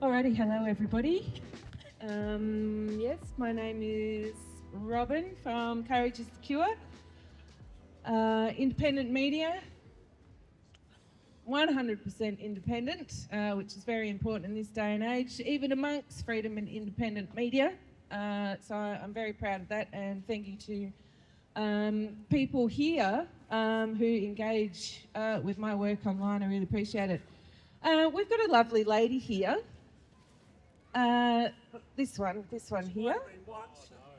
Alrighty, hello everybody. Yes, my name is Robyn from Courage is the Cure. Independent media, 100% independent, which is very important in this day and age, even amongst freedom and independent media. So I'm very proud of that, and thank you to people here who engage with my work online. I really appreciate it. We've got a lovely lady here. This one here.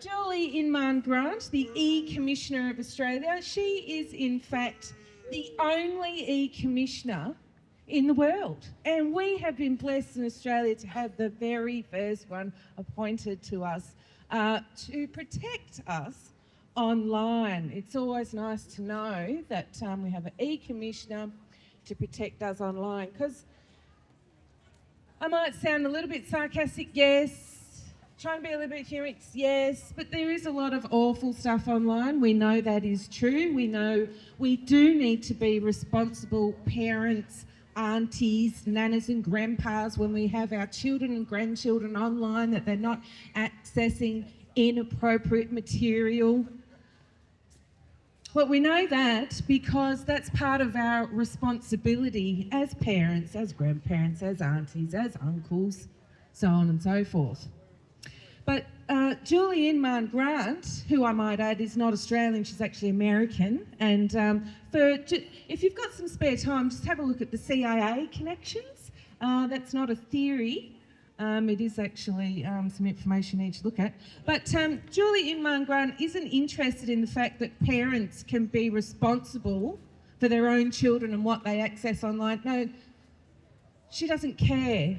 Julie Inman Grant, the E-Commissioner of Australia. She is in fact the only E-Commissioner in the world. And we have been blessed in Australia to have the very first one appointed to us to protect us online. It's always nice to know that we have an E-Commissioner to protect us online, because I might sound a little bit sarcastic, yes. Trying to be a little bit humorous, yes. But there is a lot of awful stuff online. We know that is true. We know we do need to be responsible parents, aunties, nanas and grandpas when we have our children and grandchildren online, that they're not accessing inappropriate material. Well, we know that because that's part of our responsibility as parents, as grandparents, as aunties, as uncles, so on and so forth. But Julie Inman Grant, who I might add is not Australian, she's actually American, and if you've got some spare time, just have a look at the CIA connections. That's not a theory. It is actually some information you need to look at. But Julie Inman Grant isn't interested in the fact that parents can be responsible for their own children and what they access online. No, she doesn't care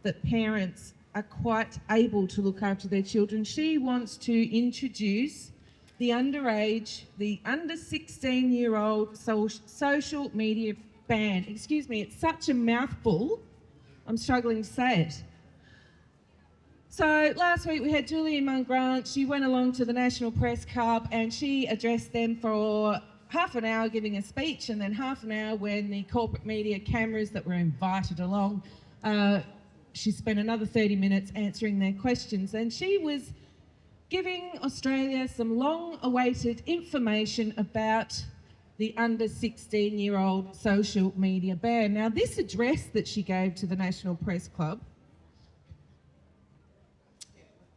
that parents are quite able to look after their children. She wants to introduce the underage, the under 16-year-old social media ban. Excuse me, it's such a mouthful, I'm struggling to say it. So last week we had Julie Inman Grant. She went along to the National Press Club and she addressed them for half an hour giving a speech, and then half an hour when the corporate media cameras that were invited along, she spent another 30 minutes answering their questions, and she was giving Australia some long-awaited information about the under 16-year-old social media ban. Now, this address that she gave to the National Press Club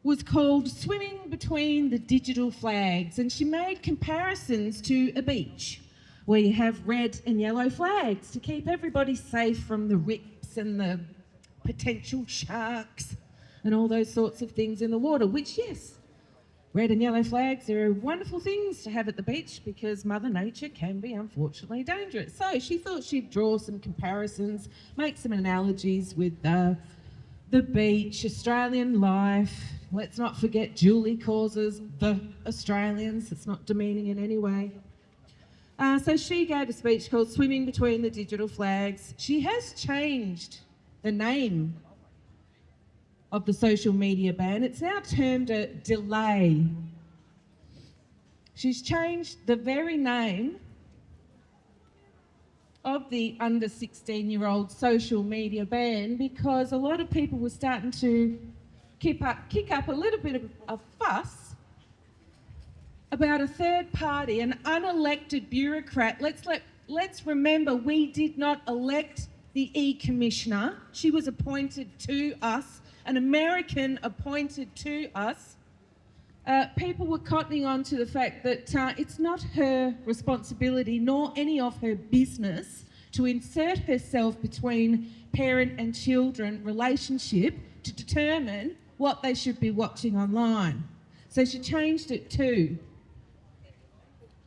was called Swimming Between the Digital Flags, and she made comparisons to a beach where you have red and yellow flags to keep everybody safe from the rips and the potential sharks and all those sorts of things in the water, which, yes, red and yellow flags are wonderful things to have at the beach because Mother Nature can be unfortunately dangerous. So she thought she'd draw some comparisons, make some analogies with the beach, Australian life. Let's not forget Julie causes the Australians. It's not demeaning in any way. So she gave a speech called Swimming Between the Digital Flags. She has changed the name of the social media ban. It's now termed a delay. She's changed the very name of the under 16-year-old social media ban because a lot of people were starting to kick up a little bit of a fuss about a third party, an unelected bureaucrat. Let's remember, we did not elect the E-Commissioner. She was appointed to us, an American appointed to us. People were cottoning on to the fact that it's not her responsibility nor any of her business to insert herself between parent and children relationship to determine what they should be watching online. So she changed it to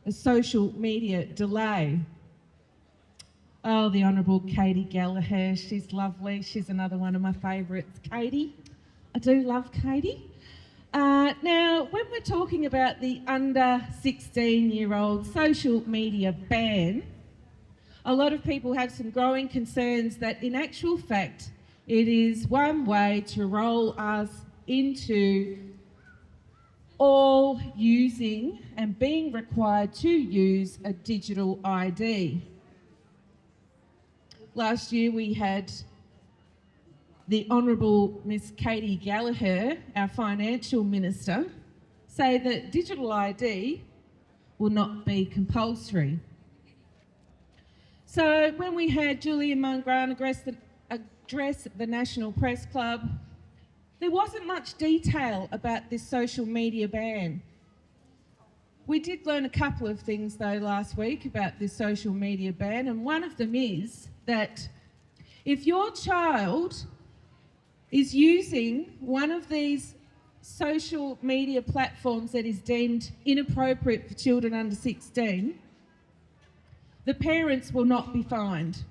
a social media delay. Oh, the Honourable Katie Gallagher, she's lovely. She's another one of my favourites. Katie, I do love Katie. Now, when we're talking about the under 16-year-old social media ban, a lot of people have some growing concerns that in actual fact, it is one way to roll us into all using and being required to use a digital ID. Last year we had the Honourable Miss Katie Gallagher, our Financial Minister, say that digital ID will not be compulsory. So when we had Julian Munn-Grant address the National Press Club, there wasn't much detail about this social media ban. We did learn a couple of things though last week about this social media ban, and one of them is that if your child is using one of these social media platforms that is deemed inappropriate for children under 16, the parents will not be fined.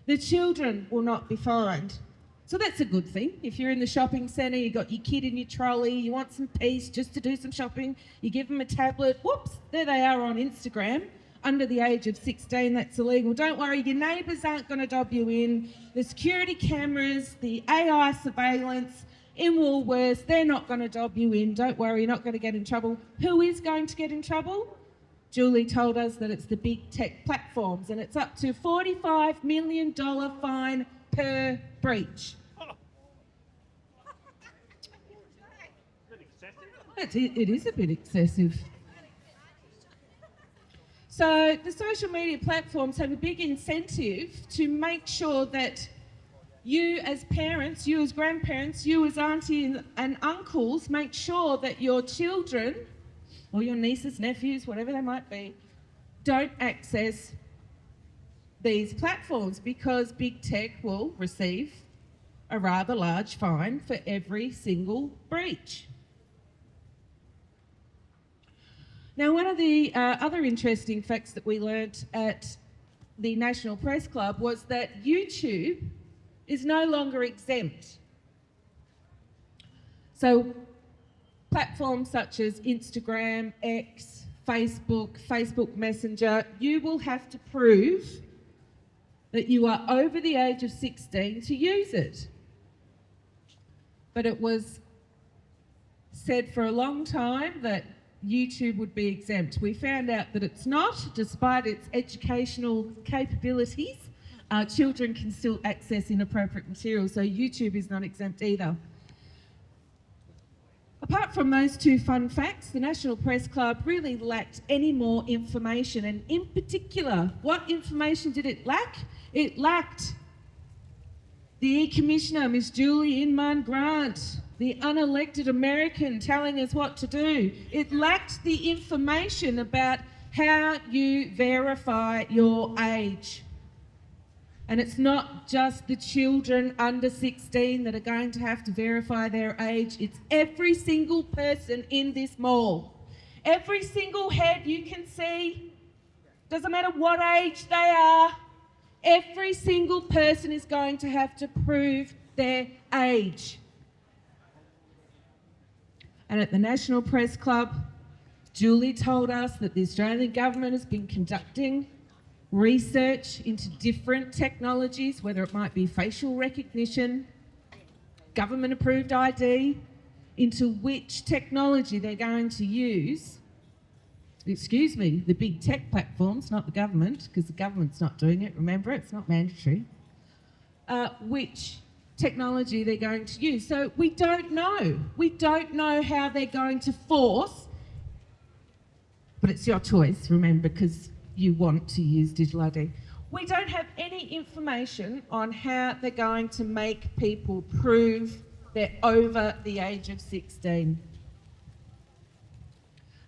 The children will not be fined. So that's a good thing. If you're in the shopping centre, you've got your kid in your trolley, you want some peace just to do some shopping, you give them a tablet, whoops, there they are on Instagram. Under the age of 16, that's illegal. Don't worry, your neighbours aren't going to dob you in. The security cameras, the AI surveillance in Woolworths, they're not going to dob you in. Don't worry, you're not going to get in trouble. Who is going to get in trouble? Julie told us that it's the big tech platforms, and it's up to $45 million fine per breach. It is a bit excessive. So the social media platforms have a big incentive to make sure that you as parents, you as grandparents, you as aunties and uncles, make sure that your children or your nieces, nephews, whatever they might be, don't access these platforms, because big tech will receive a rather large fine for every single breach. Now, one of the other interesting facts that we learnt at the National Press Club was that YouTube is no longer exempt. So platforms such as Instagram, X, Facebook Messenger, you will have to prove that you are over the age of 16 to use it. But it was said for a long time that YouTube would be exempt. We found out that it's not, despite its educational capabilities. Children can still access inappropriate material, so YouTube is not exempt either. Apart from those two fun facts, the National Press Club really lacked any more information, and in particular, what information did it lack? It lacked the E-Commissioner, Miss Julie Inman-Grant, the unelected American, telling us what to do. It lacked the information about how you verify your age. And it's not just the children under 16 that are going to have to verify their age. It's every single person in this mall. Every single head you can see, doesn't matter what age they are, every single person is going to have to prove their age. And at the National Press Club, Julie told us that the Australian government has been conducting research into different technologies, whether it might be facial recognition, government-approved ID, into which technology they're going to use. Excuse me, the big tech platforms, not the government, because the government's not doing it, remember, it's not mandatory. Which technology they're going to use. So we don't know. We don't know how they're going to force, but it's your choice, remember, because you want to use digital ID. We don't have any information on how they're going to make people prove they're over the age of 16.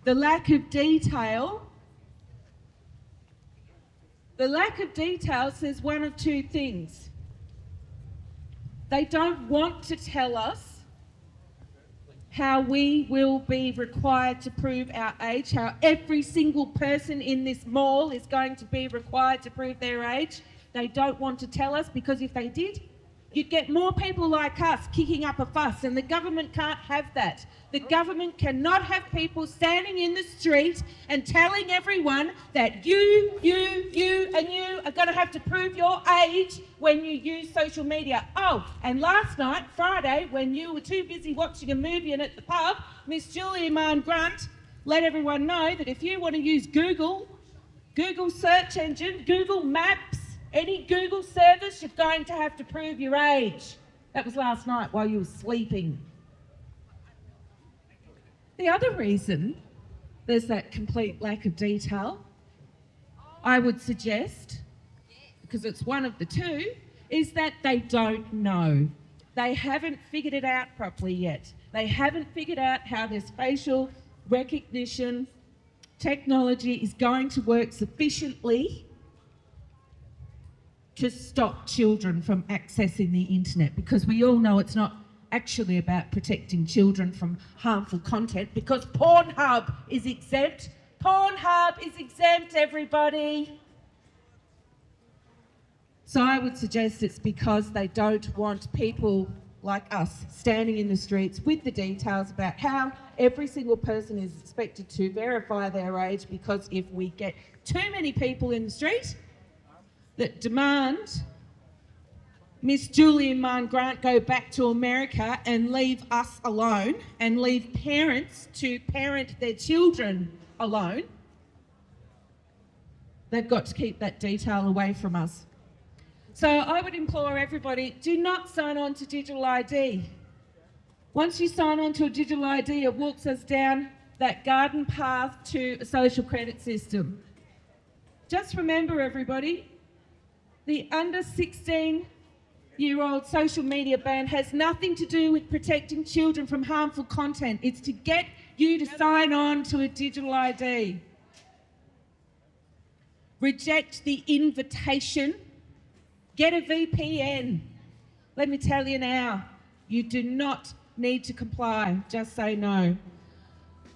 The lack of detail says one of two things. They don't want to tell us how we will be required to prove our age, how every single person in this mall is going to be required to prove their age. They don't want to tell us, because if they did, you'd get more people like us kicking up a fuss, and the government can't have that. The government cannot have people standing in the street and telling everyone that you and you are going to have to prove your age when you use social media. Oh, and last night, Friday, when you were too busy watching a movie and at the pub, Miss Julie Mann-Grant let everyone know that if you want to use Google search engine, Google Maps, any Google service, you're going to have to prove your age. That was last night while you were sleeping. The other reason there's that complete lack of detail, I would suggest, because it's one of the two, is that they don't know. They haven't figured it out properly yet. They haven't figured out how this facial recognition technology is going to work sufficiently to stop children from accessing the internet, because we all know it's not actually about protecting children from harmful content, because Pornhub is exempt. Pornhub is exempt, everybody. So I would suggest it's because they don't want people like us standing in the streets with the details about how every single person is expected to verify their age, because if we get too many people in the street that demand Miss Julie and Marn Grant go back to America and leave us alone and leave parents to parent their children alone, they've got to keep that detail away from us. So I would implore everybody, do not sign on to digital ID. Once you sign on to a digital ID, it walks us down that garden path to a social credit system. Just remember, everybody, the under 16-year-old social media ban has nothing to do with protecting children from harmful content. It's to get you to sign on to a digital ID. Reject the invitation. Get a VPN. Let me tell you now, you do not need to comply. Just say no.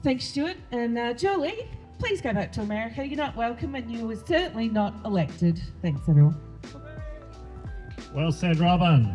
Thanks, Stuart. And Julie, please go back to America. You're not welcome and you were certainly not elected. Thanks, everyone. Well said, Robyn.